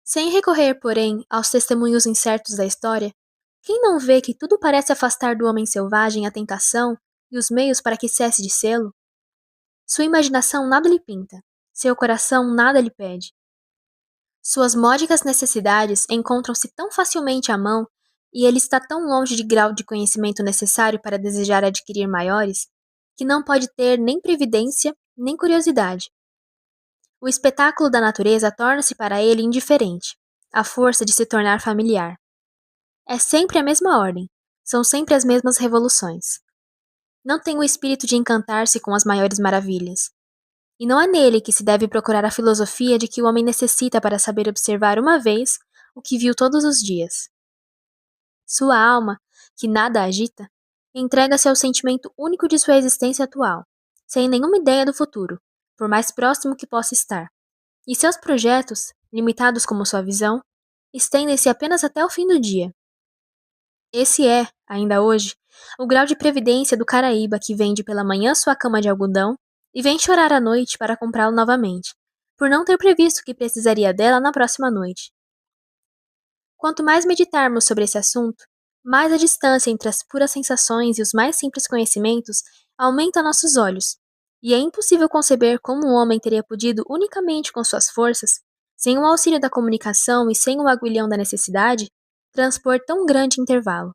Sem recorrer, porém, aos testemunhos incertos da história, quem não vê que tudo parece afastar do homem selvagem a tentação e os meios para que cesse de sê-lo? Sua imaginação nada lhe pinta, seu coração nada lhe pede. Suas módicas necessidades encontram-se tão facilmente à mão e ele está tão longe de grau de conhecimento necessário para desejar adquirir maiores, que não pode ter nem previdência nem curiosidade. O espetáculo da natureza torna-se para ele indiferente, à força de se tornar familiar. É sempre a mesma ordem, são sempre as mesmas revoluções. Não tem o espírito de encantar-se com as maiores maravilhas. E não é nele que se deve procurar a filosofia de que o homem necessita para saber observar uma vez o que viu todos os dias. Sua alma, que nada agita, entrega-se ao sentimento único de sua existência atual, sem nenhuma ideia do futuro, por mais próximo que possa estar. E seus projetos, limitados como sua visão, estendem-se apenas até o fim do dia. Esse é, ainda hoje, o grau de previdência do Caraíba que vende pela manhã sua cama de algodão e vem chorar à noite para comprá-lo novamente, por não ter previsto que precisaria dela na próxima noite. Quanto mais meditarmos sobre esse assunto, mais a distância entre as puras sensações e os mais simples conhecimentos aumenta a nossos olhos, e é impossível conceber como um homem teria podido unicamente com suas forças, sem o auxílio da comunicação e sem o aguilhão da necessidade, transpor tão grande intervalo.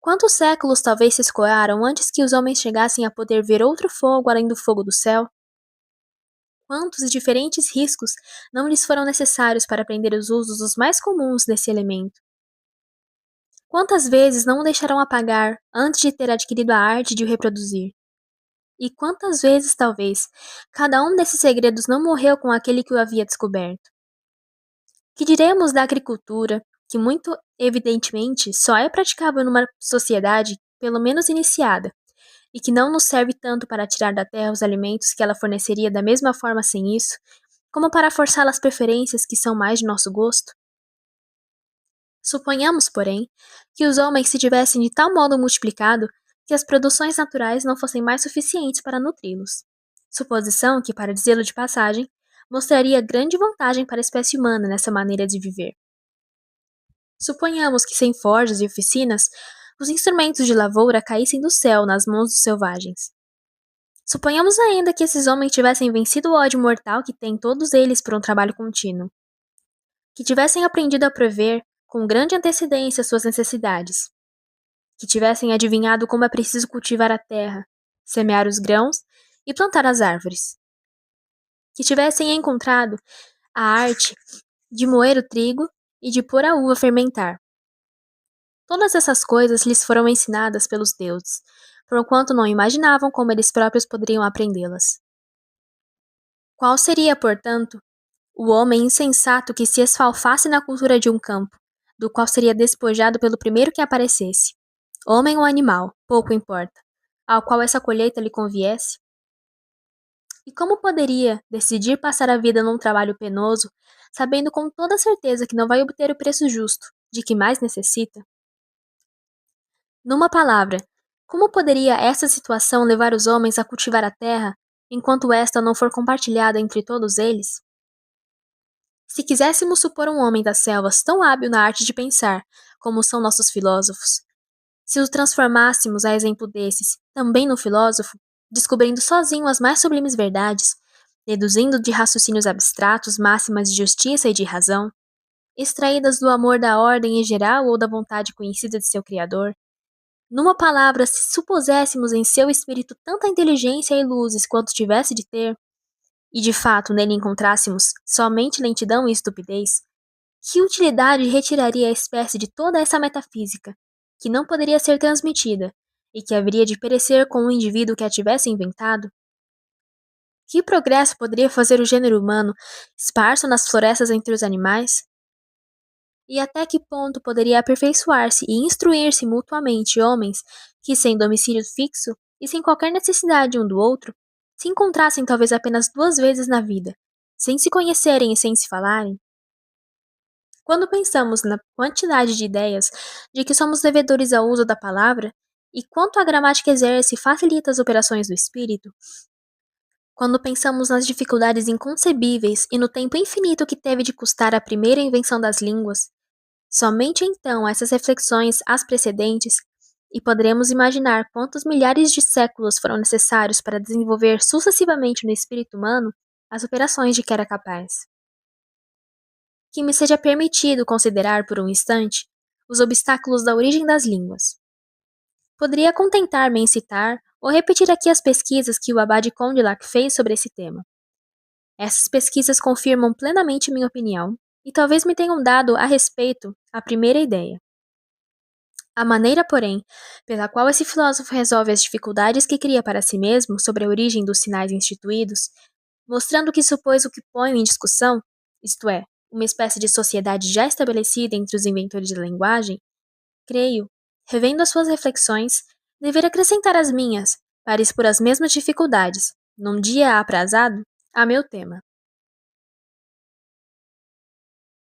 Quantos séculos talvez se escoaram antes que os homens chegassem a poder ver outro fogo além do fogo do céu? Quantos diferentes riscos não lhes foram necessários para aprender os usos os mais comuns desse elemento? Quantas vezes não o deixaram apagar antes de ter adquirido a arte de o reproduzir? E quantas vezes, talvez, cada um desses segredos não morreu com aquele que o havia descoberto? Que diremos da agricultura, que muito evidentemente só é praticável numa sociedade pelo menos iniciada, e que não nos serve tanto para tirar da terra os alimentos que ela forneceria da mesma forma sem isso, como para forçá-la às preferências que são mais de nosso gosto? Suponhamos, porém, que os homens se tivessem de tal modo multiplicado que as produções naturais não fossem mais suficientes para nutri-los. Suposição que, para dizê-lo de passagem, mostraria grande vantagem para a espécie humana nessa maneira de viver. Suponhamos que sem forjas e oficinas, os instrumentos de lavoura caíssem do céu nas mãos dos selvagens. Suponhamos ainda que esses homens tivessem vencido o ódio mortal que têm todos eles por um trabalho contínuo. Que tivessem aprendido a prever, com grande antecedência, suas necessidades. Que tivessem adivinhado como é preciso cultivar a terra, semear os grãos e plantar as árvores. Que tivessem encontrado a arte de moer o trigo e de pôr a uva a fermentar. Todas essas coisas lhes foram ensinadas pelos deuses, porquanto não imaginavam como eles próprios poderiam aprendê-las. Qual seria, portanto, o homem insensato que se esfalfasse na cultura de um campo, do qual seria despojado pelo primeiro que aparecesse, homem ou animal, pouco importa, ao qual essa colheita lhe conviesse? E como poderia decidir passar a vida num trabalho penoso, sabendo com toda certeza que não vai obter o preço justo, de que mais necessita? Numa palavra, como poderia essa situação levar os homens a cultivar a terra, enquanto esta não for compartilhada entre todos eles? Se quiséssemos supor um homem das selvas tão hábil na arte de pensar, como são nossos filósofos, se o transformássemos, a exemplo desses, também no filósofo, descobrindo sozinho as mais sublimes verdades, deduzindo de raciocínios abstratos máximas de justiça e de razão, extraídas do amor da ordem em geral ou da vontade conhecida de seu Criador, numa palavra, se supuséssemos em seu espírito tanta inteligência e luzes quanto tivesse de ter, e de fato nele encontrássemos somente lentidão e estupidez, que utilidade retiraria a espécie de toda essa metafísica, que não poderia ser transmitida, e que haveria de perecer com o indivíduo que a tivesse inventado? Que progresso poderia fazer o gênero humano, esparso nas florestas entre os animais? E até que ponto poderia aperfeiçoar-se e instruir-se mutuamente homens que, sem domicílio fixo e sem qualquer necessidade um do outro, se encontrassem talvez apenas 2 vezes na vida, sem se conhecerem e sem se falarem? Quando pensamos na quantidade de ideias de que somos devedores ao uso da palavra e quanto a gramática exerce e facilita as operações do espírito, Quando pensamos nas dificuldades inconcebíveis e no tempo infinito que teve de custar a primeira invenção das línguas, somente então essas reflexões as precedentes e poderemos imaginar quantos milhares de séculos foram necessários para desenvolver sucessivamente no espírito humano as operações de que era capaz. Que me seja permitido considerar por um instante os obstáculos da origem das línguas. Poderia contentar-me em citar ou repetir aqui as pesquisas que o Abade Condillac fez sobre esse tema. Essas pesquisas confirmam plenamente minha opinião e talvez me tenham dado a respeito a primeira ideia. A maneira, porém, pela qual esse filósofo resolve as dificuldades que cria para si mesmo sobre a origem dos sinais instituídos, mostrando que supôs o que ponho em discussão, isto é, uma espécie de sociedade já estabelecida entre os inventores da linguagem, creio, revendo as suas reflexões, dever acrescentar as minhas, para expor as mesmas dificuldades, num dia aprazado, a meu tema.